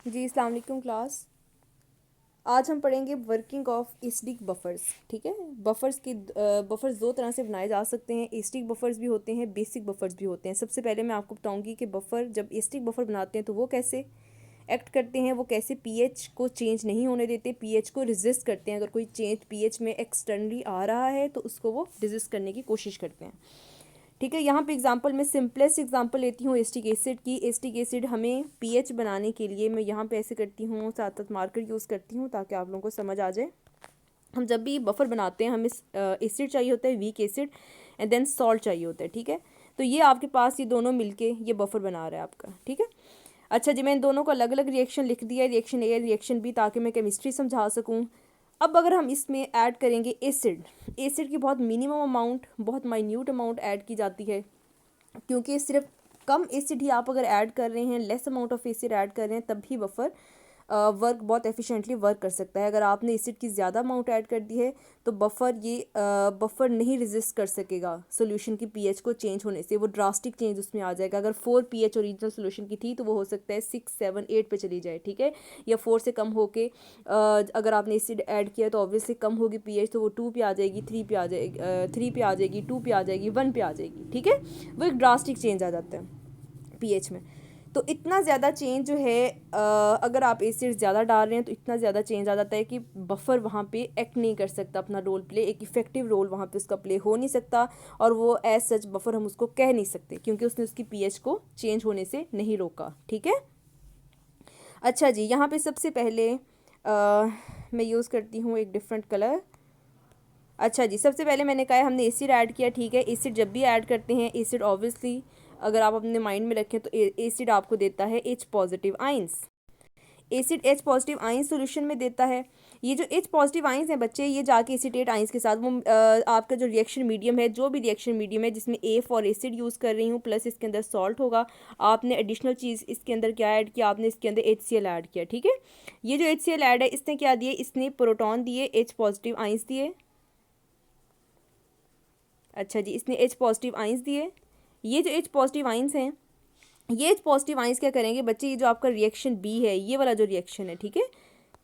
जी अस्सलाम वालेकुम क्लास। आज हम पढ़ेंगे वर्किंग ऑफ एसिडिक बफर्स। ठीक है, बफर्स दो तरह से बनाए जा सकते हैं। एसिडिक बफर्स भी होते हैं, बेसिक बफर्स भी होते हैं। सबसे पहले मैं आपको बताऊंगी कि बफर जब एसिडिक बफर बनाते हैं तो वो कैसे एक्ट करते हैं, वो कैसे पीएच को चेंज नहीं होने देते, पीएच को रेजिस्ट करते हैं। अगर कोई चेंज पीएच में एक्सटर्नली आ रहा है तो उसको वो रेजिस्ट करने की कोशिश करते हैं। ठीक है, यहाँ पे एग्जांपल मैं सिंपलेस्ट एग्जांपल लेती हूँ एसिटिक एसिड की। एसिटिक एसिड हमें पीएच बनाने के लिए मैं यहाँ पे ऐसे करती हूँ, साथ साथ मार्कर यूज़ करती हूँ ताकि आप लोगों को समझ आ जाए। हम जब भी बफर बनाते हैं हमें एसिड चाहिए होता है, weak acid, and then salt चाहिए होता है। ठीक है, तो ये आपके पास ये दोनों मिलके ये बफर बना रहा है आपका। ठीक है, अच्छा जी, मैं इन दोनों को अलग अलग रिएक्शन लिख दिया है, रिएक्शन ए रिएक्शन बी, ताकि मैं केमिस्ट्री समझा सकूँ। अब अगर हम इसमें ऐड करेंगे एसिड, एसिड की बहुत मिनिमम अमाउंट, बहुत माइन्यूट अमाउंट ऐड की जाती है, क्योंकि सिर्फ कम एसिड ही आप अगर ऐड कर रहे हैं, less amount of acid add कर रहे हैं, तब भी बफर वर्क बहुत एफिशिएंटली वर्क कर सकता है। अगर आपने एसिड की ज़्यादा अमाउंट ऐड कर दी है तो बफर नहीं रेजिस्ट कर सकेगा सोल्यूशन की पीएच को चेंज होने से। वो ड्रास्टिक चेंज उसमें आ जाएगा। अगर 4 पीएच ओरिजिनल सोल्यूशन की थी तो वो हो सकता है 6, 7, 8 पे चली जाए। ठीक है, या 4 से कम होके अगर आपने एसिड ऐड किया तो ऑब्वियसली कम होगी पीएच, तो वो 2 पे आ जाएगी, 3 पे आ जाएगी, 3 पे आ जाएगी, 2 पे आ जाएगी, 1 पे आ जाएगी। ठीक है, वो एक ड्रास्टिक चेंज आ जाता है पीएच में। तो इतना ज़्यादा चेंज जो है, अगर आप एसिड ज़्यादा डाल रहे हैं तो इतना ज़्यादा चेंज आ जाता है कि बफर वहाँ पे एक्ट नहीं कर सकता, अपना रोल प्ले, एक इफेक्टिव रोल वहाँ पे उसका प्ले हो नहीं सकता। और वो एज सच बफर हम उसको कह नहीं सकते, क्योंकि उसने उसकी पीएच को चेंज होने से नहीं रोका। ठीक है, अच्छा जी, यहाँ पे सबसे पहले मैं यूज़ करती हूँ एक डिफरेंट कलर। अच्छा जी, सबसे पहले मैंने कहा है हमने एसिड ऐड किया। ठीक है, एसिड जब भी ऐड करते हैं, एसिड ऑब्वियसली अगर आप अपने माइंड में रखें तो एसिड आपको देता है H positive ions. Acid H positive ions solution में देता है। ये जो H पॉजिटिव आइंस हैं बच्चे, ये जाके एसीटेट आइंस के साथ वो आपका जो रिएक्शन मीडियम है, जो भी रिएक्शन मीडियम है जिसमें A फॉर एसिड यूज़ कर रही हूँ, प्लस इसके अंदर सॉल्ट होगा, आपने एडिशनल चीज़ इसके अंदर क्या ऐड किया, आपने इसके अंदर HCl ऐड किया। ठीक है, ये जो HCl ऐड है इसने क्या दिए, इसने प्रोटॉन दिए, H पॉजिटिव आइंस दिए। अच्छा जी, इसने H पॉजिटिव आइंस दिए। ये जो H पॉजिटिव आइंस हैं, ये H पॉजिटिव आइंस क्या करेंगे बच्चे, ये जो आपका रिएक्शन बी है, ये वाला जो रिएक्शन है, ठीक है,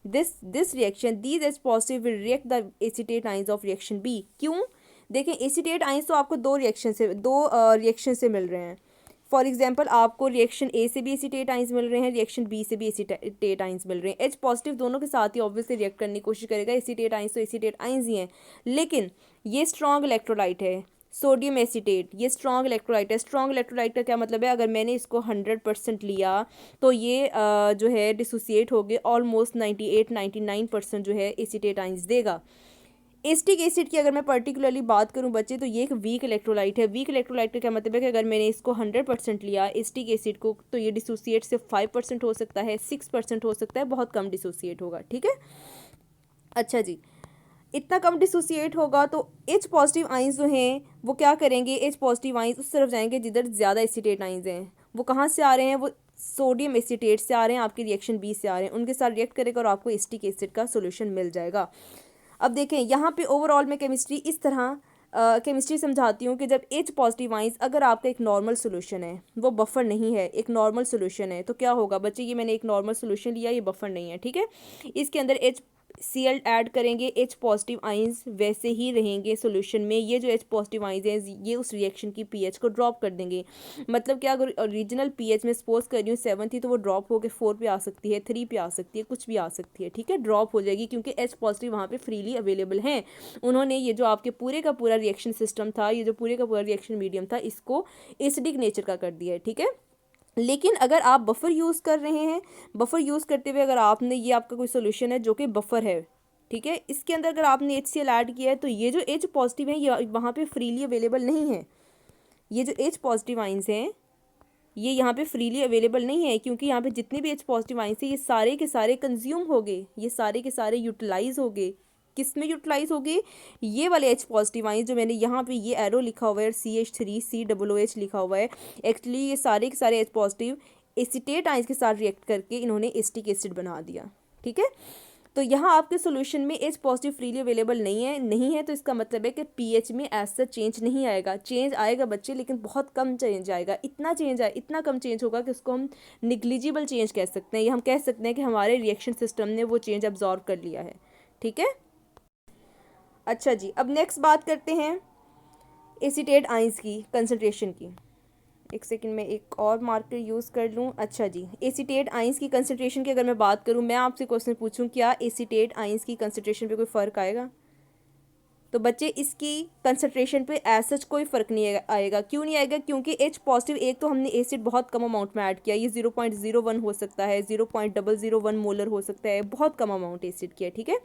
this reaction, these H positive will react the acetate ions of reaction B. क्यों? देखें, एसिटेट आइंस तो आपको दो रिएक्शन से मिल रहे हैं। फॉर एग्जाम्पल आपको रिएक्शन ए से भी एसिटेट आइंस मिल रहे हैं, रिएक्शन बी से भी एसिटेट आइंस मिल रहे हैं। H पॉजिटिव दोनों के साथ ही ऑब्वियसली रिएक्ट करने की कोशिश करेगा। एसिटेट आइंस तो एसिटेट आइंस ही हैं, लेकिन ये स्ट्रॉन्ग इलेक्ट्रोलाइट है, सोडियम एसीटेट, ये स्ट्रॉन्ग इलेक्ट्रोलाइट है। स्ट्रॉन्ग इलेक्ट्रोलाइट का क्या मतलब है, अगर मैंने इसको 100% लिया तो ये जो है डिसोसिएट हो गए, ऑलमोस्ट 98-99% जो है एसीटेट आइंस देगा। एसिटिक एसिड की अगर मैं पर्टिकुलरली बात करूं बच्चे, तो ये एक वीक इलेक्ट्रोलाइट है। वीक इलेक्ट्रोलाइट का क्या मतलब है कि अगर मैंने इसको 100% लिया एसिटिक एसिड को, तो ये डिसोसिएट सिर्फ 5% हो सकता है, 6% हो सकता है, बहुत कम डिसोसिएट होगा। ठीक है, अच्छा जी, इतना कम डिसोसिएट होगा तो H पॉजिटिव आइंस जो हैं वो क्या करेंगे, H पॉजिटिव आइंस उस तरफ जाएंगे जिधर ज़्यादा एसिटेट आइंस हैं। वो कहाँ से आ रहे हैं, वो सोडियम एसीटेट से आ रहे हैं, आपके रिएक्शन बी से आ रहे हैं, उनके साथ रिएक्ट करेगा और आपको एसिटिक एसिड का सोल्यूशन मिल जाएगा। अब देखें यहाँ पे ओवरऑल मैं केमिस्ट्री इस तरह केमिस्ट्री समझाती हूँ कि जब H पॉजिटिव आइंस, अगर आपका एक नॉर्मल सोल्यूशन है, वो बफर नहीं है, एक नॉर्मल सोल्यूशन है, तो क्या होगा बच्चे, ये मैंने एक नॉर्मल सोल्यूशन लिया, ये बफर नहीं है। ठीक है, इसके अंदर HCl ऐड करेंगे, H पॉजिटिव आइंस वैसे ही रहेंगे सोल्यूशन में। ये जो H पॉजिटिव आइंस हैं ये उस रिएक्शन की पीएच को ड्रॉप कर देंगे। मतलब क्या, अगर ओरिजिनल पीएच में सपोज कर रही हूँ 7 थी, तो वो ड्रॉप होकर 4 पे आ सकती है, 3 पे आ सकती है, कुछ भी आ सकती है। ठीक है, ड्रॉप हो जाएगी क्योंकि H पॉजिटिव वहाँ पे फ्रीली अवेलेबल हैं। उन्होंने ये जो आपके पूरे का पूरा रिएक्शन सिस्टम था, ये जो पूरे का पूरा रिएक्शन मीडियम था, इसको एसिडिक नेचर का कर दिया है। ठीक है, लेकिन अगर आप बफर यूज़ कर रहे हैं, बफर यूज़ करते हुए अगर आपने, ये आपका कोई सोल्यूशन है जो कि बफर है, ठीक है, इसके अंदर अगर आपने HCl ऐड किया है, तो ये जो H पॉजिटिव है ये वहाँ पे फ्रीली अवेलेबल नहीं है। ये जो H पॉजिटिव आइंस हैं ये यहाँ पे फ्रीली अवेलेबल नहीं है, क्योंकि यहाँ पे जितने भी H पॉजिटिव आइंस हैं ये सारे के सारे कंज्यूम हो गए, ये सारे के सारे यूटिलाइज हो गए। किस में यूटिलाइज हो गए, ये वाले H पॉजिटिव आइंस जो मैंने यहाँ पे ये एरो लिखा हुआ है, CH3COOH लिखा हुआ है, एक्चुअली ये सारे के सारे H पॉजिटिव एसिटेट आइंस के साथ रिएक्ट करके इन्होंने एसिटिक एसिड बना दिया। ठीक है, तो यहाँ आपके सोल्यूशन में H पॉजिटिव फ्रीली अवेलेबल नहीं है, तो इसका मतलब है कि pH में ऐसा चेंज नहीं आएगा। चेंज आएगा बच्चे, लेकिन बहुत कम चेंज आएगा। इतना कम चेंज होगा कि उसको हम निग्लिजिबल चेंज कह सकते हैं, या हम कह सकते हैं कि हमारे रिएक्शन सिस्टम ने वो चेंज अब्जॉर्व कर लिया है। ठीक है। अच्छा जी, अब नेक्स्ट बात करते हैं एसीटेट आइंस की कंसनट्रेशन की। एक सेकंड में एक और मार्कर यूज़ कर लूँ। अच्छा जी, एसीटेट आइंस की कंसनट्रेशन की अगर मैं बात करूँ, मैं आपसे क्वेश्चन पूछूं क्या एसीटेट आइंस की कंसनट्रेशन पे कोई फ़र्क आएगा? तो बच्चे इसकी कंसनट्रेशन पे एज सच कोई फ़र्क नहीं आएगा। क्यों नहीं आएगा? क्योंकि H पॉजिटिव एक तो हमने एसिड बहुत कम अमाउंट में ऐड किया, ये 0.01 हो सकता है, 0.001 मोलर हो सकता है, बहुत कम अमाउंट एसिड किया। ठीक है।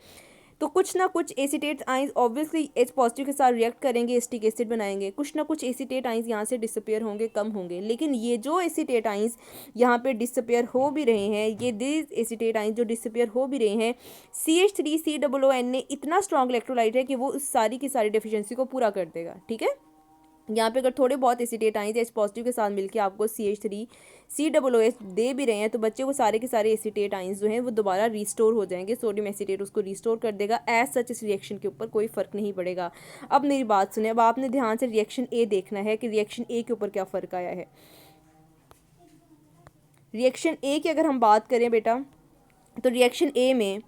तो कुछ ना कुछ acetate ions obviously H positive के साथ रिएक्ट करेंगे, एसिटिक एसिड बनाएंगे। कुछ ना कुछ एसीटेट आइंस यहाँ से डिसअपेयर होंगे, कम होंगे। लेकिन ये जो एसीटेट आइंस यहाँ पे डिसअपेयर हो भी रहे हैं, ये दिस एसीटेट आइंस जो डिसअपेयर हो भी रहे हैं, CH3COON ने इतना स्ट्रॉन्ग इलेक्ट्रोलाइट है कि वो उस सारी की सारी डेफिशिएंसी को पूरा कर देगा। ठीक है। यहाँ पे अगर थोड़े बहुत एसीटेट आइंस H पॉजिटिव के साथ मिलकर आपको CH3COOH दे भी रहे हैं, तो बच्चे को सारे के सारे एसीटेट आइंस जो हैं वो दोबारा रिस्टोर हो जाएंगे। सोडियम एसीटेट उसको रिस्टोर कर देगा। एज सच इस रिएक्शन के ऊपर कोई फ़र्क नहीं पड़ेगा। अब मेरी बात सुने, अब आपने ध्यान से रिएक्शन ए देखना है कि रिएक्शन ए के ऊपर क्या फ़र्क आया है। रिएक्शन ए की अगर हम बात करें बेटा, तो रिएक्शन ए में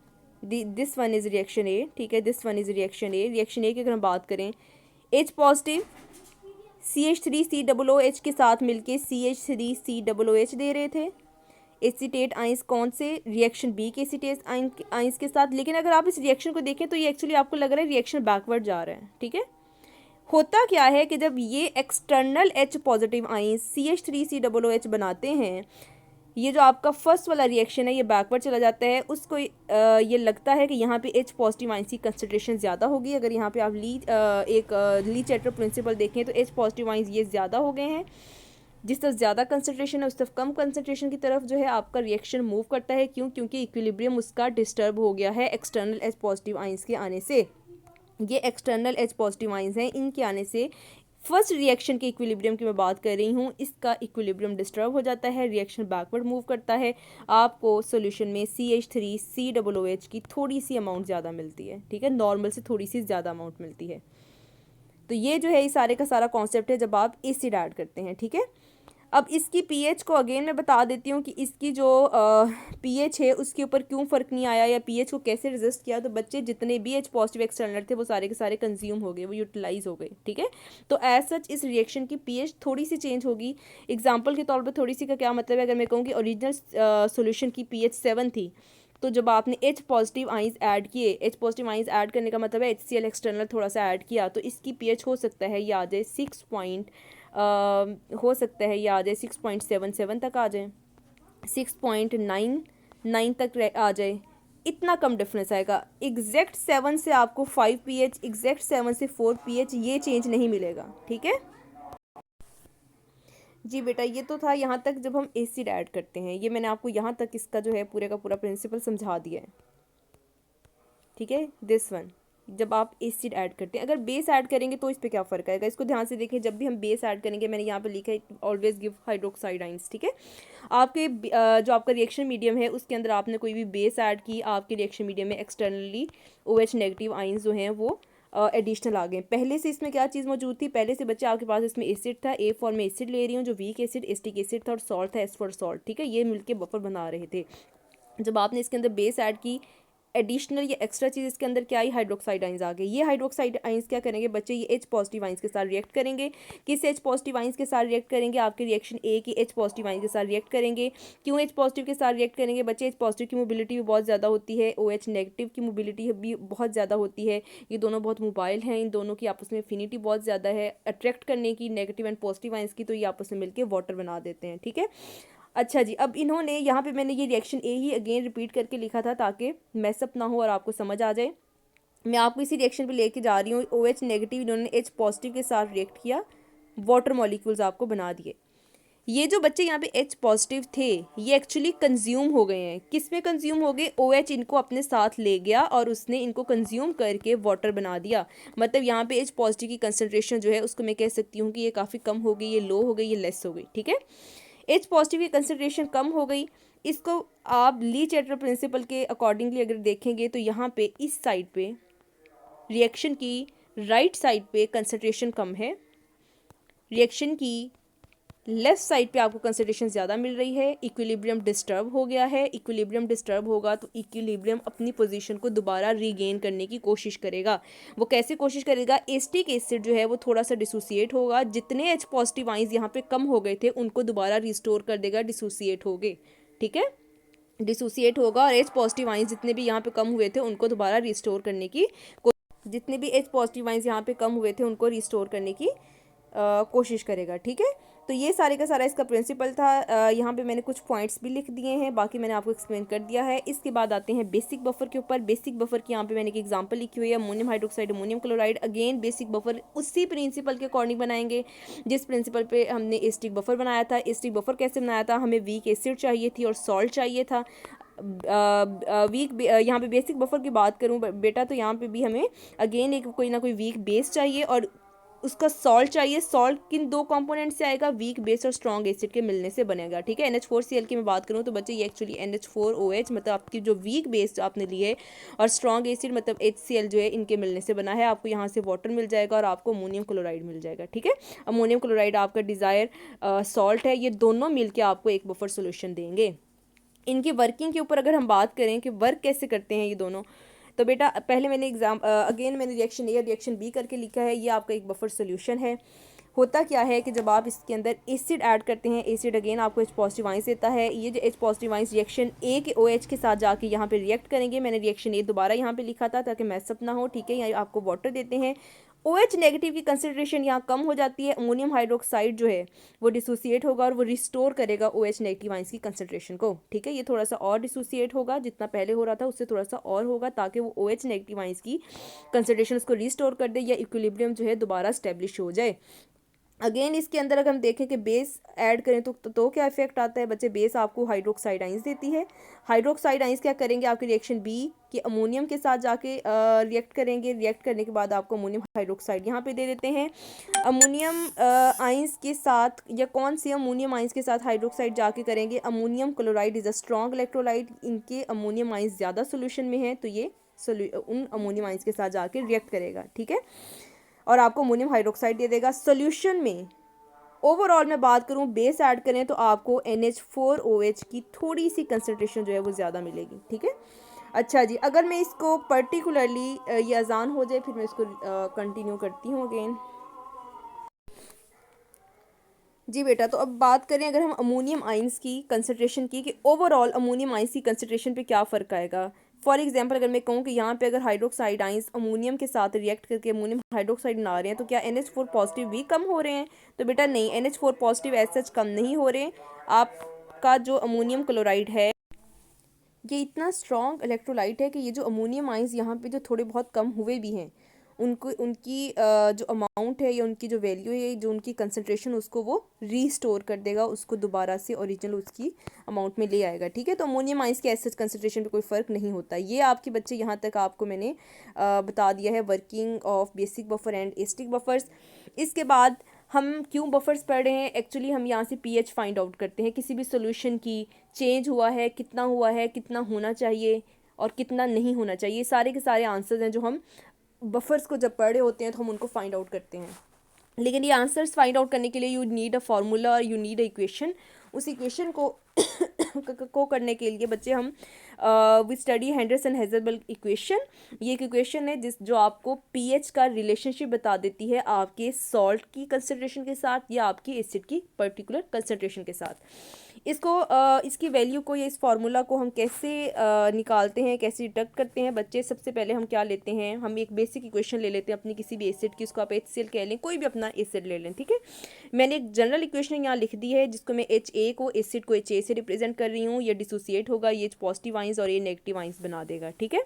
this one is reaction A. ठीक है, this one is reaction A. Reaction A की अगर हम बात करें, H पॉजिटिव CH3COOH के साथ मिलके CH3COOH दे रहे थे एसीटेट आइंस। कौन से? रिएक्शन बी के एसीटेट आइंस के साथ। लेकिन अगर आप इस रिएक्शन को देखें तो ये एक्चुअली आपको लग रहा है रिएक्शन बैकवर्ड जा रहा है। ठीक है। होता क्या है कि जब ये external H positive ions CH3COOH बनाते हैं, ये जो आपका फर्स्ट वाला रिएक्शन है ये बैकवर्ड चला जाता है। उसको ये लगता है कि यहाँ पे H पॉजिटिव आइंस की कंसनट्रेशन ज़्यादा होगी। अगर यहाँ पे आप ली चैटर प्रिंसिपल देखें तो H पॉजिटिव आइंस ये ज़्यादा हो गए हैं। जिस तरफ ज़्यादा कंसनट्रेशन है उस तरफ कम कंसनट्रेशन की तरफ जो है आपका रिएक्शन मूव करता है। क्यों? क्योंकि इक्विलिब्रियम उसका डिस्टर्ब हो गया है एक्सटर्नल H पॉजिटिव आइंस के आने से। ये एक्सटर्नल H पॉजिटिव आइंस हैं, इनके आने से फर्स्ट रिएक्शन के इक्विलिब्रियम की मैं बात कर रही हूँ, इसका इक्विलिब्रियम डिस्टर्ब हो जाता है, रिएक्शन बैकवर्ड मूव करता है। आपको सॉल्यूशन में CH3COOH की थोड़ी सी अमाउंट ज़्यादा मिलती है। ठीक है, नॉर्मल से थोड़ी सी ज़्यादा अमाउंट मिलती है। तो ये जो है ये सारे का सारा कॉन्सेप्ट है जब आप एसिड ऐड करते हैं। ठीक है। अब इसकी पीएच को अगेन मैं बता देती हूँ कि इसकी जो पीएच है उसके ऊपर क्यों फ़र्क नहीं आया, या पीएच को कैसे रेजिस्ट किया। तो बच्चे जितने भी H पॉजिटिव एक्सटर्नल थे वो सारे के सारे कंज्यूम हो गए, वो यूटिलाइज हो गए। ठीक है। तो एज सच इस रिएक्शन की पीएच थोड़ी सी चेंज होगी। एग्जाम्पल के तौर पर थोड़ी सी का क्या मतलब है, अगर मैं कहूँ कि ओरिजिनल सोल्यूशन की पीएच 7 थी, तो जब आपने H पॉजिटिव आइंस ऐड किए, H पॉजिटिव आइंस ऐड करने का मतलब है HCl एक्सटर्नल थोड़ा सा ऐड किया, तो इसकी पीएच हो सकता है ये आ जाए 6.77 तक आ जाए, 6.99 तक आ जाए। इतना कम डिफरेंस आएगा। एग्जैक्ट 7 से आपको 5 pH, एग्जैक्ट 7 से 4 pH ये चेंज नहीं मिलेगा। ठीक है जी बेटा, ये तो था यहाँ तक जब हम एसिड ऐड करते हैं। ये मैंने आपको यहाँ तक इसका जो है पूरे का पूरा प्रिंसिपल समझा दिया है। ठीक है। दिस वन जब आप एसिड ऐड करते हैं, अगर बेस ऐड करेंगे तो इस पर क्या फ़र्क आएगा, इसको ध्यान से देखें। जब भी हम बेस ऐड करेंगे, मैंने यहाँ पे लिखा है ऑलवेज गिव हाइड्रोक्साइड आइंस। ठीक है। आपके जो आपका रिएक्शन मीडियम है उसके अंदर आपने कोई भी बेस ऐड की, आपके रिएक्शन मीडियम में एक्सटर्नली OH नेगेटिव आइंस जो हैं वो एडिशनल आ गए। पहले से इसमें क्या चीज़ मौजूद थी, पहले से बच्चे आपके पास इसमें एसिड था, A फॉर्म में एसिड ले रही हूँ, जो वीक एसिड एस्टिक एसिड था, और सॉल्ट था S फॉर सॉल्ट। ठीक है। ये मिलके बफर बना रहे थे। जब आपने इसके अंदर बेस ऐड की, एडिशनल या एक्स्ट्रा चीज़ इसके अंदर क्या आई, हाइड्रोक्साइड आइंस आ गए। ये हाइड्रोक्साइड आइंस क्या करेंगे बच्चे, ये H पॉजिटिव आइंस के साथ रिएक्ट करेंगे। किस H पॉजिटिव आइंस के साथ रिएक्ट करेंगे, आपके रिएक्शन ए की H पॉजिटिव आइंस के साथ रिएक्ट करेंगे। क्यों H पॉजिटिव के साथ रिएक्ट करेंगे बच्चे, H पॉजिटिव की मोबिलिटी भी बहुत ज़्यादा होती है, OH नेगेटिव की मोबिलिटी भी बहुत ज़्यादा होती है। ये दोनों बहुत मोबाइल हैं, इन दोनों की आपस में एफिनिटी बहुत ज़्यादा है अट्रैक्ट करने की नेगेटिव एंड पॉजिटिव आइंस की, तो ये आपस में मिलकर वाटर बना देते हैं। ठीक है। अच्छा जी, अब इन्होंने यहाँ पे मैंने ये रिएक्शन ए ही अगेन रिपीट करके लिखा था ताकि मैसअप ना हो और आपको समझ आ जाए। मैं आपको इसी रिएक्शन पे लेके जा रही हूँ। OH नेगेटिव इन्होंने H पॉजिटिव के साथ रिएक्ट किया, वाटर मॉलिक्यूल्स आपको बना दिए। ये जो बच्चे यहाँ पे H पॉजिटिव थे ये एक्चुअली कंज्यूम हो गए हैं। किस में कंज्यूम हो गए, OH इनको अपने साथ ले गया और उसने इनको कंज्यूम करके वाटर बना दिया। मतलब यहाँ पे H पॉजिटिव की कंसनट्रेशन जो है उसको मैं कह सकती हूँ कि ये काफ़ी कम हो गई, ये लो हो गई, ये लेस हो गई। ठीक है। H पॉजिटिव की कंसनट्रेशन कम हो गई, इसको आप ली चैटलर प्रिंसिपल के अकॉर्डिंगली अगर देखेंगे तो यहाँ पे इस साइड पे रिएक्शन की राइट साइड पे कंसंट्रेशन कम है, रिएक्शन की लेफ्ट साइड पे आपको कंसंट्रेशन ज़्यादा मिल रही है, इक्विलिब्रियम डिस्टर्ब हो गया है। इक्विलिब्रियम डिस्टर्ब होगा तो इक्विलिब्रियम अपनी पोजीशन को दोबारा रीगेन करने की कोशिश करेगा। वो कैसे कोशिश करेगा? एसिटिक एसिड जो है वो थोड़ा सा डिसोसिएट होगा, जितने H पॉजिटिव आइंस यहाँ पे कम हो गए थे उनको दोबारा रिस्टोर कर देगा, डिसोसिएट हो गए, ठीक है, डिसोसिएट होगा और H पॉजिटिव आइंस जितने भी यहाँ पे कम हुए थे उनको दोबारा रिस्टोर करने की जितने भी H पॉजिटिव आइंस यहाँ पे कम हुए थे उनको रिस्टोर करने की कोशिश करेगा, ठीक है। तो ये सारे का सारा इसका प्रिंसिपल था। यहाँ पे मैंने कुछ पॉइंट्स भी लिख दिए हैं, बाकी मैंने आपको एक्सप्लेन कर दिया है। इसके बाद आते हैं बेसिक बफर के ऊपर। बेसिक बफर की यहाँ पे मैंने एक एग्जांपल लिखी हुई है, ammonium hydroxide ammonium chloride. Again basic buffer उसी प्रिंसिपल के अकॉर्डिंग बनाएंगे जिस प्रिंसिपल पे हमने एसिटिक बफर बनाया था। एसिटिक बफर कैसे बनाया था? हमें वीक एसिड चाहिए थी और सॉल्ट चाहिए था। वीक यहाँ पे बेसिक बफर की बात करूँ बेटा तो यहाँ पे भी हमें अगेन एक कोई ना कोई वीक बेस चाहिए और उसका सॉल्ट चाहिए। सॉल्ट किन दो कंपोनेंट से आएगा? वीक बेस और स्ट्रॉन्ग एसिड के मिलने से बनेगा, ठीक है। NH4Cl की मैं बात करूँ तो बच्चे ये एक्चुअली NH4OH मतलब आपकी जो वीक बेस आपने ली है और स्ट्रॉन्ग एसिड मतलब HCl जो है इनके मिलने से बना है। आपको यहाँ से वाटर मिल जाएगा और आपको अमोनियम क्लोराइड मिल जाएगा, ठीक है। अमोनियम क्लोराइड आपका डिज़ायर सॉल्ट है। ये दोनों मिलकर आपको एक बफर सोल्यूशन देंगे। इनकी वर्किंग के ऊपर अगर हम बात करें कि वर्क कैसे करते हैं ये दोनों, तो बेटा पहले मैंने अगेन मैंने रिएक्शन ए और रिएक्शन बी करके लिखा है। ये आपका एक बफर सोल्यूशन है। होता क्या है कि जब आप इसके अंदर एसिड ऐड करते हैं, एसिड अगेन आपको H पॉजिटिव आइंस देता है। ये जो H पॉजिटिव आइंस रिएक्शन ए के OH के साथ जाके यहाँ पे रिएक्ट करेंगे। मैंने रिएक्शन ए दोबारा यहाँ पे लिखा था ताकि मैसअप ना हो, ठीक है। यहाँ आपको वाटर देते हैं, OH नेगेटिव की कंसंट्रेशन यहाँ कम हो जाती है। अमोनियम हाइड्रोक्साइड जो है वो डिसोसिएट होगा और वो रिस्टोर करेगा OH नेगेटिव आइंस की कंसंट्रेशन को, ठीक है। ये थोड़ा सा और डिसोसिएट होगा, जितना पहले हो रहा था उससे थोड़ा सा और होगा ताकि वो OH नेगेटिव आइंस की कंसंट्रेशन उसको रिस्टोर कर दे या इक्विलिब्रियम जो है दोबारा स्टेब्लिश हो जाए। अगेन इसके अंदर अगर हम देखें कि बेस ऐड करें तो क्या इफेक्ट आता है बच्चे? बेस आपको हाइड्रोक्साइड आइंस देती है। हाइड्रोक्साइड आइंस क्या करेंगे? आपके रिएक्शन बी के अमोनियम के साथ जाके रिएक्ट करेंगे। रिएक्ट करने के बाद आपको अमोनियम हाइड्रोक्साइड यहाँ पे दे देते हैं। अमोनियम आइंस के साथ या कौन से अमोनियम आइंस के साथ हाइड्रोक्साइड जाके करेंगे? Ammonium chloride is a strong electrolyte. इनके अमोनियम आइंस ज़्यादा सोल्यूशन में है तो ये उन अमोनियम आइंस के साथ जाके रिएक्ट करेगा, ठीक है, और आपको अमोनियम हाइड्रोक्साइड दे देगा। सोल्यूशन में ओवरऑल मैं बात करूं बेस ऐड करें तो आपको NH4OH की थोड़ी सी कंसंट्रेशन जो है वो ज़्यादा मिलेगी, ठीक है। अच्छा जी, अगर मैं इसको पर्टिकुलरली ये अजान हो जाए फिर मैं इसको कंटिन्यू करती हूँ अगेन। जी बेटा, तो अब बात करें अगर हम अमोनियम आइंस की कंसंट्रेशन की कि ओवरऑल अमोनियम आइंस की कंसंट्रेशन पे क्या फ़र्क आएगा। फॉर एग्जांपल अगर मैं कहूँ कि यहाँ पे अगर हाइड्रोक्साइड आइंस अमोनियम के साथ रिएक्ट करके अमोनियम हाइड्रोक्साइड बना रहे हैं तो क्या NH4 पॉजिटिव भी कम हो रहे हैं? तो बेटा नहीं, NH4 पॉजिटिव एज सच कम नहीं हो रहे। आपका जो अमोनियम क्लोराइड है ये इतना स्ट्रॉन्ग इलेक्ट्रोलाइट है कि ये जो अमोनियम आइंस यहाँ पे जो थोड़े बहुत कम हुए भी हैं उनको उनकी जो अमाउंट है या उनकी जो वैल्यू है जो उनकी कंसंट्रेशन उसको वो रीस्टोर कर देगा, उसको दोबारा से ओरिजिनल उसकी अमाउंट में ले आएगा, ठीक है। तो अमोनियम आइंस के एसिड कंसंट्रेशन पे कोई फ़र्क नहीं होता। ये आपके बच्चे यहाँ तक आपको मैंने बता दिया है working of basic buffer and acetic buffers. इसके बाद हम क्यों बफर्स पढ़ रहे हैं? एक्चुअली हम यहाँ से pH फाइंड आउट करते हैं किसी भी सोल्यूशन की, चेंज हुआ है, कितना हुआ है, कितना होना चाहिए और कितना नहीं होना चाहिए। सारे के सारे आंसर्स हैं जो हम बफर्स को जब पढ़ रहे होते हैं तो हम उनको फाइंड आउट करते हैं। लेकिन ये आंसर्स फाइंड आउट करने के लिए यू नीड अ फार्मूला और यू नीड अ इक्वेशन। उस इक्वेशन को करने के लिए बच्चे हम वी स्टडी हेंडरसन हेज़लबर्ग इक्वेशन। ये एक इक्वेशन है जो आपको pH का रिलेशनशिप बता देती है आपके सॉल्ट की कंसंट्रेशन के साथ या आपकी एसिड की पर्टिकुलर कंसंट्रेशन के साथ। इसको इसकी वैल्यू को या इस फार्मूला को हम कैसे निकालते हैं, कैसे डिडक्ट करते हैं बच्चे? सबसे पहले हम क्या लेते हैं, हम एक बेसिक इक्वेशन ले लेते हैं अपनी किसी भी एसिड की, उसको आप HCl कह लें, कोई भी अपना एसिड ले लें, ठीक है। मैंने एक जनरल इक्वेशन यहाँ लिख दी है जिसको मैं HA को एसिड को HA से रिप्रेजेंट कर रही हूँ। ये डिसोसिएट होगा, ये पॉजिटिव आइंस और ये नेगेटिव आइंस बना देगा, ठीक है।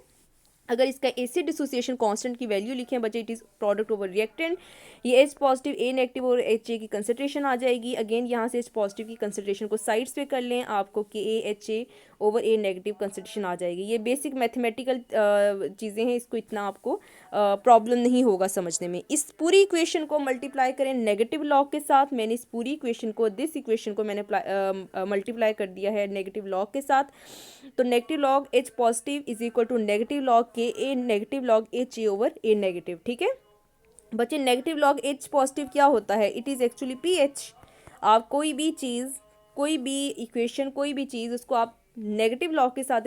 अगर इसका एसिड डिसोसिएशन कांस्टेंट की वैल्यू लिखें बच्चे, it is product over reactant. ये H पॉजिटिव A नेगेटिव और HA की कंसंट्रेशन आ जाएगी। अगेन यहाँ से H पॉजिटिव की कंसंट्रेशन को साइड्स पे कर लें, आपको KA HA over A negative concentration आ जाएगी। ये बेसिक मैथमेटिकल चीज़ें हैं, इसको इतना आपको प्रॉब्लम नहीं होगा समझने में। इस पूरी इक्वेशन को मल्टीप्लाई करें नेगेटिव लॉग के साथ। मैंने इस पूरी इक्वेशन को, दिस इक्वेशन को मैंने मल्टीप्लाई कर दिया है नेगेटिव लॉग के साथ। तो negative log H positive is equal to negative log K A negative log H A over A negative. ठीक है बच्चे, नेगेटिव लॉग एच पॉजिटिव क्या होता है? It is actually P H. आप कोई भी चीज़, कोई भी इक्वेशन, कोई भी चीज़, उसको आप नेगेटिव लॉग के साथ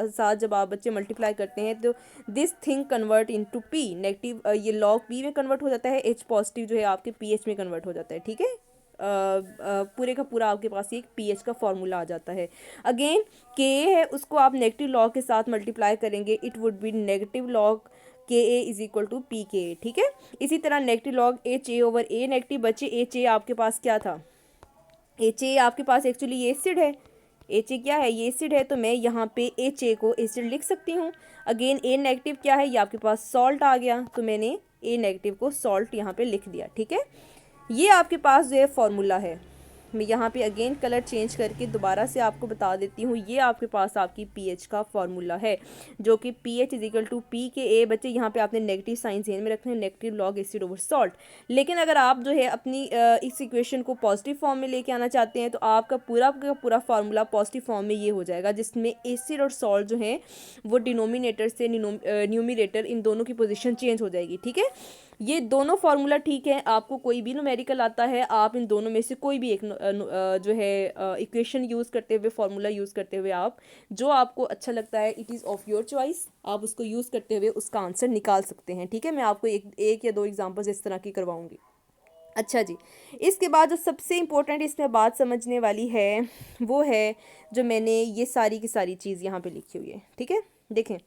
साथ जब आप बच्चे मल्टीप्लाई करते हैं तो this thing convert into P. Negative ये लॉग पी में कन्वर्ट हो जाता है, एच पॉजिटिव जो है आपके पी एच में कन्वर्ट हो जाता है। ठीक है पूरे का पूरा आपके पास एक पी एच का फॉर्मूला आ जाता है। अगेन के है, उसको आप नेगेटिव लॉग के साथ मल्टीप्लाई करेंगे, it would be negative log K A is equal to P K ए। ठीक है इसी तरह negative log H A over A negative. बच्चे एच ए आपके पास क्या था? एच ए आपके पास एक्चुअली ये एसिड है। एच ए क्या है? ये एसिड है, तो मैं यहाँ पे एच ए को एसिड लिख सकती हूँ। अगेन ए नेगेटिव क्या है? ये आपके पास सॉल्ट आ गया, तो मैंने ए नेगेटिव को सॉल्ट यहाँ पे लिख दिया। ठीक है ये आपके पास जो है फॉर्मूला है। मैं यहाँ पे अगेन कलर चेंज करके दोबारा से आपको बता देती हूँ। ये आपके पास आपकी पीएच का फॉर्मूला है, जो कि pH is equal to P K a. बच्चे यहाँ पे आपने नेगेटिव साइन ध्यान में रखना है, negative log acid over salt. लेकिन अगर आप जो है अपनी इस इक्वेशन को पॉजिटिव फॉर्म में लेके आना चाहते हैं, तो आपका पूरा का पूरा फार्मूला पॉजिटिव फॉर्म में ये हो जाएगा, जिसमें एसिड और सॉल्ट जो है वो डिनोमिनेटर से न्यूमिनेटर इन दोनों की पोजिशन चेंज हो जाएगी। ठीक है ये दोनों फार्मूला ठीक है। आपको कोई भी न्यूमेरिकल आता है, आप इन दोनों में से कोई भी एक जो है इक्वेशन यूज़ करते हुए, फार्मूला यूज़ करते हुए, आप जो आपको अच्छा लगता है, it is of your choice, आप उसको यूज़ करते हुए उसका आंसर निकाल सकते हैं। ठीक है मैं आपको एक या दो एग्जांपल्स इस तरह की करवाऊंगी। अच्छा जी, इसके बाद जो सबसे इम्पोर्टेंट इसमें बात समझने वाली है वो है जो मैंने ये सारी की सारी चीज़ यहाँ पे लिखी हुई है। ठीक है देखें,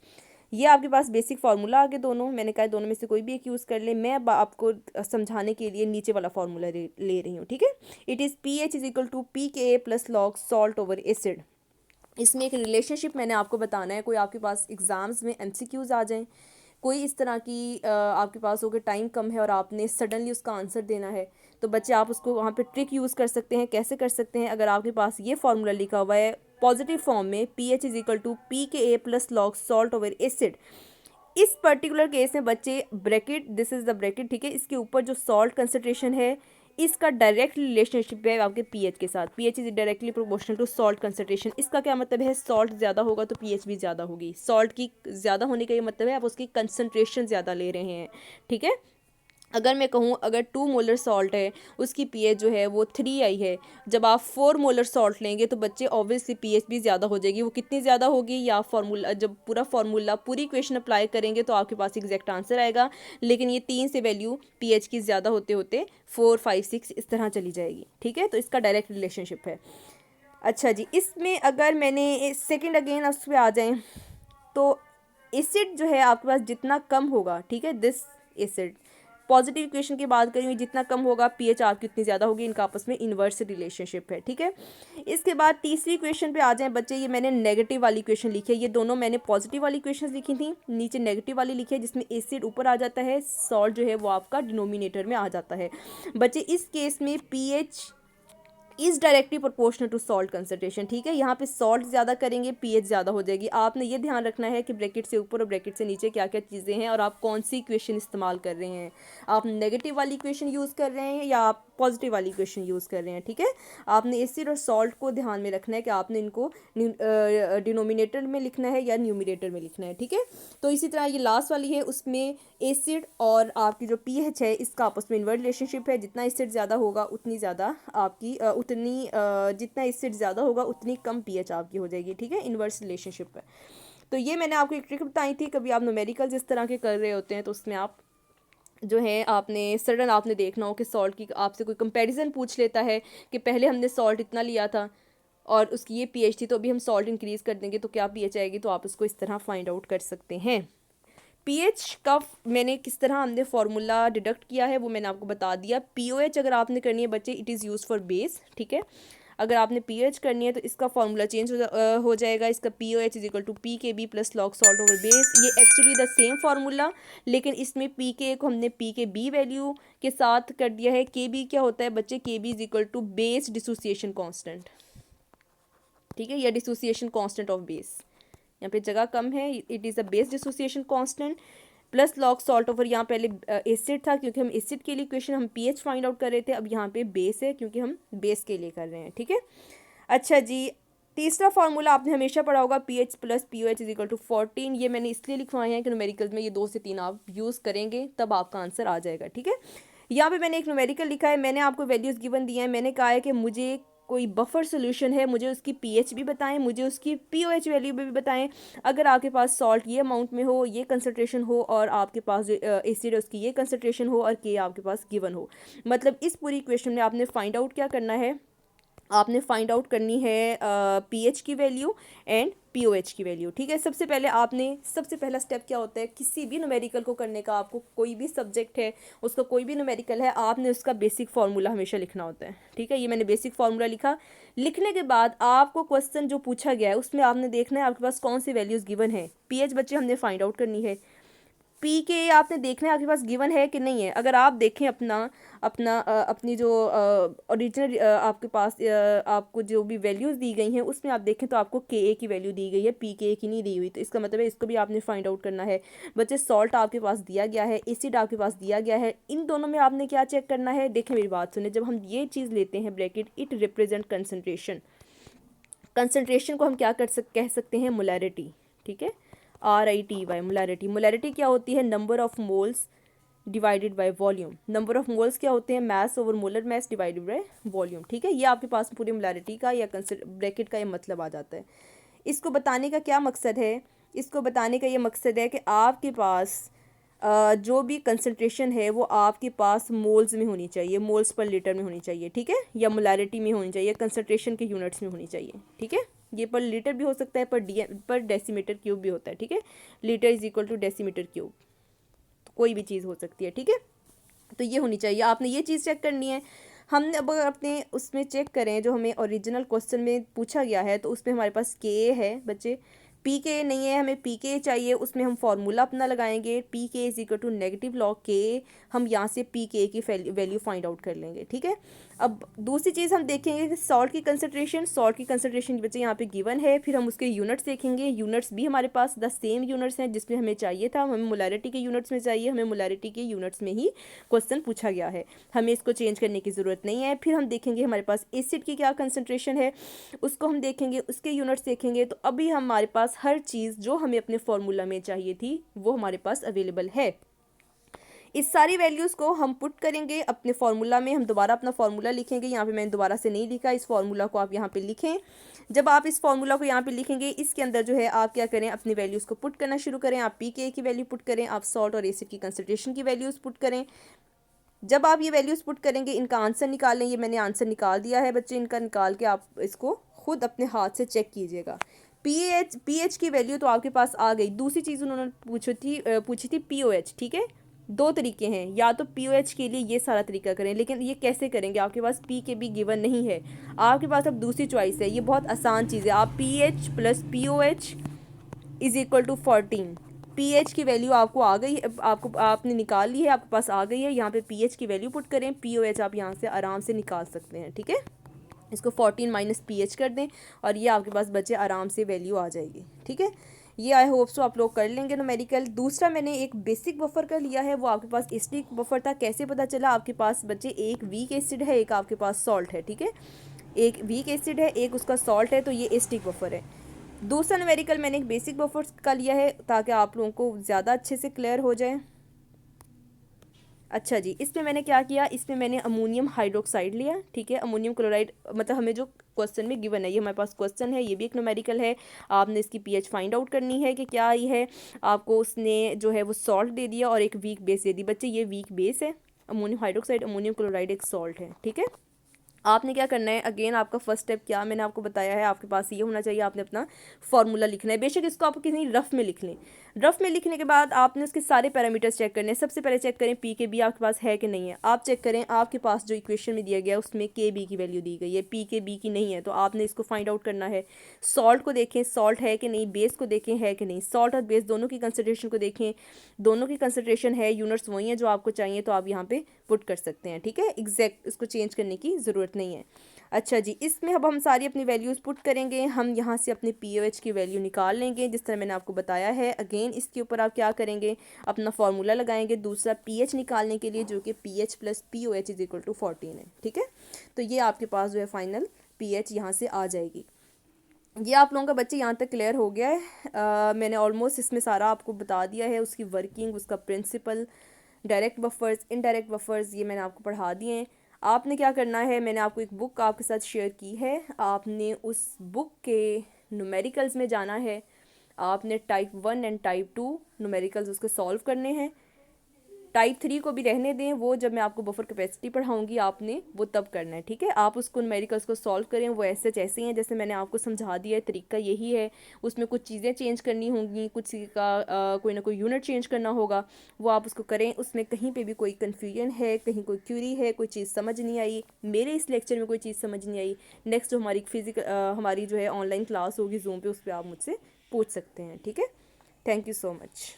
ये आपके पास बेसिक फार्मूला आगे दोनों, मैंने कहा दोनों में से कोई भी एक यूज़ कर ले। मैं अब आपको समझाने के लिए नीचे वाला फार्मूला ले रही हूँ। ठीक है it is P H is equal to P K A plus log salt over acid. इसमें एक रिलेशनशिप मैंने आपको बताना है, कोई आपके पास एग्ज़ाम्स में एमसीक्यूज़ आ जाएं, कोई इस तरह की आपके पास हो कि टाइम कम है और आपने सडनली उसका आंसर देना है, तो बच्चे आप उसको वहाँ पे ट्रिक यूज़ कर सकते हैं। कैसे कर सकते हैं? अगर आपके पास ये फार्मूला लिखा हुआ है पॉजिटिव फॉर्म में, P H is equal to P K A plus log salt over acid, इस पर्टिकुलर केस में बच्चे bracket, this is the bracket, ठीक है, इसके ऊपर जो सॉल्ट कंसनट्रेशन है इसका डायरेक्ट रिलेशनशिप है आपके पीएच के साथ। PH is directly proportional to salt concentration. इसका क्या मतलब है? सॉल्ट ज़्यादा होगा तो पीएच भी ज़्यादा होगी। सॉल्ट की ज़्यादा होने का ये मतलब है आप उसकी कंसनट्रेशन ज़्यादा ले रहे हैं। ठीक है अगर मैं कहूँ अगर 2 मोलर सॉल्ट है, उसकी पीएच जो है वो 3 आई है, जब आप 4 मोलर सॉल्ट लेंगे तो बच्चे ऑब्वियसली पीएच भी ज़्यादा हो जाएगी। वो कितनी ज़्यादा होगी? या फार्मूला जब पूरी इक्वेशन अप्लाई करेंगे तो आपके पास एग्जैक्ट आंसर आएगा, लेकिन ये 3 से वैल्यू पीएच की ज़्यादा होते होते 4, 5, 6 इस तरह चली जाएगी। ठीक है तो इसका डायरेक्ट रिलेशनशिप है। अच्छा जी, इसमें अगर मैंने सेकेंड अगेन उस पर आ जाएँ तो एसिड जो है आपके पास जितना कम होगा, ठीक है, दिस एसिड पॉजिटिव इक्वेशन की बात करें, जितना कम होगा पीएच आपकी उतनी ज़्यादा होगी। इनका आपस में इन्वर्स रिलेशनशिप है। ठीक है इसके बाद तीसरी इक्वेशन पे आ जाएं बच्चे। ये मैंने नेगेटिव वाली इक्वेशन लिखी है, ये दोनों मैंने पॉजिटिव वाली इक्वेशन लिखी थी, नीचे नेगेटिव वाली लिखी है, जिसमें एसिड ऊपर आ जाता है, सॉल्ट जो है वो आपका डिनोमिनेटर में आ जाता है। बच्चे इस केस में pH is directly proportional to salt concentration. ठीक है यहाँ पे सॉल्ट ज़्यादा करेंगे पीएच ज़्यादा हो जाएगी। आपने ये ध्यान रखना है कि ब्रैकेट से ऊपर और ब्रैकेट से नीचे क्या क्या चीज़ें हैं और आप कौन सी इक्वेशन इस्तेमाल कर रहे हैं। आप नेगेटिव वाली इक्वेशन यूज़ कर रहे हैं या आप पॉजिटिव वाली इक्वेशन यूज़ कर रहे हैं। ठीक है आपने एसिड और सॉल्ट को ध्यान में रखना है कि आपने इनको डिनोमिनेटर में लिखना है या न्यूमिनेटर में लिखना है। ठीक है तो इसी तरह ये लास्ट वाली है, उसमें एसिड और आपकी जो पीएच है इसका आपस में इन्वर्स रिलेशनशिप है। जितना एसिड ज़्यादा होगा उतनी ज़्यादा आपकी जितना एसिड ज़्यादा होगा उतनी कम पीएच आपकी हो जाएगी। ठीक है इन्वर्स रिलेशनशिप है। तो ये मैंने आपको एक ट्रिक बताई थी। कभी आप न्यूमेरिकल्स इस तरह के कर रहे होते हैं तो उसमें आप जो है आपने सडन आपने देखना हो कि सॉल्ट की आपसे कोई कंपैरिजन पूछ लेता है कि पहले हमने सॉल्ट इतना लिया था और उसकी ये पीएच थी, तो अभी हम सॉल्ट इंक्रीज़ कर देंगे तो क्या पीएच आएगी, तो आप उसको इस तरह फाइंड आउट कर सकते हैं। पीएच का मैंने किस तरह हमने फार्मूला डिडक्ट किया है वो मैंने आपको बता दिया। पीओएच अगर आपने करनी है बच्चे, it is use for base. ठीक है अगर आपने पीएच करनी है तो इसका फार्मूला चेंज हो जाएगा। इसका POH is equal to P K B plus log salt over base. ये एक्चुअली द सेम फार्मूला, लेकिन इसमें पी के को हमने पी के बी वैल्यू के साथ कर दिया है। के बी क्या होता है बच्चे? K b is equal to base dissociation constant. ठीक है, या डिसोसिएशन कांस्टेंट ऑफ बेस, यहाँ पे जगह कम है, it is a base dissociation constant plus log salt over, यहाँ पहले एसिड था क्योंकि हम एसिड के लिए इक्वेशन हम पीएच फाइंड आउट कर रहे थे, अब यहाँ पे बेस है क्योंकि हम बेस के लिए कर रहे हैं। ठीक है, अच्छा जी, तीसरा फार्मूला आपने हमेशा पढ़ा होगा, p H plus p O H is equal to 14। ये मैंने इसलिए लिखवाए हैं कि न्यूमेरिकल्स में ये 2 से 3 आप यूज़ करेंगे तब आपका आंसर आ जाएगा। ठीक है, यहाँ पे मैंने एक न्यूमेरिकल लिखा है, मैंने आपको वैल्यूज़ गिवन दिए हैं, मैंने कहा है कि मुझे कोई बफर सोल्यूशन है, मुझे उसकी पीएच भी बताएं, मुझे उसकी पीओएच वैल्यू भी बताएं। अगर आपके पास सॉल्ट ये अमाउंट में हो, ये कंसनट्रेशन हो, और आपके पास जो एसिड है उसकी ये कंसनट्रेशन हो, और के आपके पास गिवन हो, मतलब इस पूरी इक्वेशन में आपने फाइंड आउट क्या करना है, आपने फाइंड आउट करनी है पीएच की वैल्यू एंड पीओएच की वैल्यू। ठीक है, सबसे पहला स्टेप क्या होता है किसी भी न्यूमेरिकल को करने का, आपको कोई भी सब्जेक्ट है उसका कोई भी न्यूमेरिकल है, आपने उसका बेसिक फार्मूला हमेशा लिखना होता है। ठीक है, ये मैंने बेसिक फार्मूला लिखा, लिखने के बाद आपको क्वेश्चन जो पूछा गया है उसमें आपने देखना है आपके पास कौन सी वैल्यूज़ गिवन है। पीएच बच्चे हमने फाइंड आउट करनी है, पी के आपने देखना है आपके पास गिवन है कि नहीं है। अगर आप देखें अपनी जो ओरिजिनल आपके पास आपको जो भी वैल्यूज़ दी गई हैं उसमें आप देखें तो आपको के ए की वैल्यू दी गई है, पी के ए की नहीं दी हुई, तो इसका मतलब है इसको भी आपने फाइंड आउट करना है। बच्चे सॉल्ट आपके पास दिया गया है, एसिड आपके पास दिया गया है, इन दोनों में आपने क्या चेक करना है। देखें मेरी बात सुने, जब हम ये चीज़ लेते हैं bracket, it represent concentration, concentration को हम क्या कह सकते हैं, मोलैरिटी। ठीक है, RITY, मोलैरिटी। मोलैरिटी क्या होती है, number of moles divided by volume. Number of moles क्या होते हैं, mass over molar mass divided by volume. ठीक है, ये आपके पास पूरी मोलैरिटी का या ब्रैकेट का ये मतलब आ जाता है। इसको बताने का क्या मकसद है, इसको बताने का ये मकसद है कि आपके पास जो भी कंसनट्रेशन है वो आपके पास मोल्स में होनी चाहिए, मोल्स पर लीटर में होनी चाहिए। ठीक है, या मोलैरिटी में होनी चाहिए, कंसनट्रेशन के यूनिट्स में होनी चाहिए। ठीक है, ये पर लीटर भी हो सकता है, पर डेसीमीटर क्यूब भी होता है। ठीक है, litre is equal to decimetre cube, तो कोई भी चीज़ हो सकती है। ठीक है, तो ये होनी चाहिए, आपने ये चीज़ चेक करनी है। हमने अब अगर अपने उसमें चेक करें जो हमें ओरिजिनल क्वेश्चन में पूछा गया है, तो उसमें हमारे पास के है बच्चे, पी के नहीं है, हमें पी के चाहिए। उसमें हम फार्मूला अपना लगाएंगे, p K is equal to negative log K, हम यहाँ से पी के की वैल्यू फाइंड आउट कर लेंगे। ठीक है, अब दूसरी चीज़ हम देखेंगे कि सॉल्ट की कंसनट्रेशन बच्चे यहाँ पे गिवन है, फिर हम उसके यूनिट्स देखेंगे। यूनिट्स भी हमारे पास द सेम यूनिट्स हैं जिसमें हमें चाहिए था, हमें मोलैरिटी के यूनिट्स में चाहिए, हमें मोलैरिटी के यूनिट्स में ही क्वेश्चन पूछा गया है, हमें इसको चेंज करने की ज़रूरत नहीं है। फिर हम देखेंगे हमारे पास एसिड की क्या कंसनट्रेशन है, उसको हम देखेंगे, उसके यूनिट्स देखेंगे। तो अभी हमारे पास हर चीज़ जो हमें अपने फॉर्मूला में चाहिए थी वो हमारे पास अवेलेबल है। इस सारी वैल्यूज़ को हम पुट करेंगे अपने फार्मूला में, हम दोबारा अपना फार्मूला लिखेंगे। यहाँ पे मैंने दोबारा से नहीं लिखा, इस फार्मूला को आप यहाँ पे लिखें। जब आप इस फार्मूला को यहाँ पे लिखेंगे, इसके अंदर जो है आप क्या करें, अपनी वैल्यूज़ को पुट करना शुरू करें। आप पी के की वैल्यू पुट करें, आप सॉल्ट और एसिड की कंसनट्रेशन की वैल्यूज़ पुट करें। जब आप ये वैल्यूज़ पुट करेंगे, इनका आंसर निकालें। ये मैंने आंसर निकाल दिया है बच्चे, इनका निकाल के आप इसको खुद अपने हाथ से चेक कीजिएगा। पीएच की वैल्यू तो आपके पास आ गई। दूसरी चीज़ उन्होंने पूछी थी पीओएच। ठीक है, 2 तरीके हैं, या तो पीओएच के लिए ये सारा तरीका करें, लेकिन ये कैसे करेंगे, आपके पास पी के भी गिवन नहीं है, आपके पास अब दूसरी चॉइस है। ये बहुत आसान चीज़ है, आप pH plus pOH is equal to 14। PH की वैल्यू आपको आ गई, आपने निकाल ली है, आपके पास आ गई है। यहाँ पे पीएच की वैल्यू पुट करें, पीओएच आप यहाँ से आराम से निकाल सकते हैं। ठीक है, इसको 14 माइनस पीएच कर दें और ये आपके पास बच्चे आराम से वैल्यू आ जाएगी। ठीक है, ये आई होप सो आप लोग कर लेंगे न्यूमेरिकल। दूसरा मैंने एक बेसिक बफर का लिया है, वो आपके पास एसिडिक बफर था। कैसे पता चला, आपके पास बच्चे एक वीक एसिड है, एक आपके पास सॉल्ट है। ठीक है, एक वीक एसिड है, एक उसका सॉल्ट है, तो ये एसिडिक बफर है। दूसरा न्यूमेरिकल मैंने एक बेसिक बफर का लिया है ताकि आप लोगों को ज़्यादा अच्छे से क्लियर हो जाए। अच्छा जी, इसमें मैंने क्या किया, इसमें मैंने अमोनियम हाइड्रोक्साइड लिया। ठीक है, अमोनियम क्लोराइड, मतलब हमें जो क्वेश्चन में गिवन है, ये हमारे पास क्वेश्चन है, ये भी एक न्यूमेरिकल है। आपने इसकी पीएच फाइंड आउट करनी है कि क्या ये है। आपको उसने जो है वो सॉल्ट दे दिया और एक वीक बेस दे दी। बच्चे ये वीक बेस है, अमोनियम हाइड्रोक्साइड, अमोनियम क्लोराइड एक सॉल्ट है। ठीक है, आपने क्या करना है, अगेन आपका फर्स्ट स्टेप क्या मैंने आपको बताया है, आपके पास ये होना चाहिए, आपने अपना फॉर्मूला लिखना है। बेशक इसको आप किसी रफ में लिख लें। रफ में लिखने के बाद आपने उसके सारे पैरामीटर्स चेक करने हैं। सबसे पहले चेक करें पी के बी आपके पास है कि नहीं है। आप चेक करें आपके पास जो इक्वेशन में दिया गया है उसमें के बी की वैल्यू दी गई है, पी के बी की नहीं है, तो आपने इसको फाइंड आउट करना है। सॉल्ट को देखें, सॉल्ट है कि नहीं, बेस को देखें है कि नहीं, सॉल्ट और बेस दोनों की कंसनट्रेशन को देखें, दोनों की कंसनट्रेशन है, यूनिट्स वही हैं जो आपको चाहिए, तो आप यहाँ पे पुट कर सकते हैं। ठीक है, एग्जैक्ट इसको चेंज करने की ज़रूरत नहीं है। अच्छा जी, इसमें अब हम सारी अपनी वैल्यूज़ पुट करेंगे। हम यहाँ से अपने पी ओ एच की वैल्यू निकाल लेंगे जिस तरह मैंने आपको बताया है। अगेन इसके ऊपर आप क्या करेंगे, अपना फार्मूला लगाएंगे दूसरा पी एच निकालने के लिए, जो कि p H plus p O H is equal to 14 है। ठीक है, तो ये आपके पास जो है फाइनल पी एच यहाँ से आ जाएगी। ये आप लोगों का बच्चे यहाँ तक क्लियर हो गया है। मैंने ऑलमोस्ट इसमें सारा आपको बता दिया है, उसकी वर्किंग, उसका principle, direct buffers, indirect buffers, ये मैंने आपको पढ़ा दिए हैं। आपने क्या करना है, मैंने आपको एक बुक आपके साथ शेयर की है, आपने उस बुक के न्यूमेरिकल्स में जाना है। आपने टाइप 1 एंड टाइप 2 न्यूमेरिकल्स उसके सॉल्व करने हैं। टाइप 3 को भी रहने दें, वो जब मैं आपको बफर कैपेसिटी पढ़ाऊंगी आपने वो तब करना है। ठीक है, आप उसको न्यूमेरिकल्स को सॉल्व करें, वो ऐसे जैसे ही हैं जैसे मैंने आपको समझा दिया है, तरीका यही है। उसमें कुछ चीज़ें चेंज करनी होंगी, कुछ का कोई ना कोई यूनिट चेंज करना होगा, वो आप उसको करें। उसमें कहीं पे भी कोई कन्फ्यूजन है, कहीं कोई क्यूरी है, कोई चीज़ समझ नहीं आई, मेरे इस लेक्चर में कोई चीज़ समझ नहीं आई, नेक्स्ट जो हमारी हमारी जो है ऑनलाइन क्लास होगी जूम पे, उस पर आप मुझसे पूछ सकते हैं। ठीक है, थैंक यू सो मच।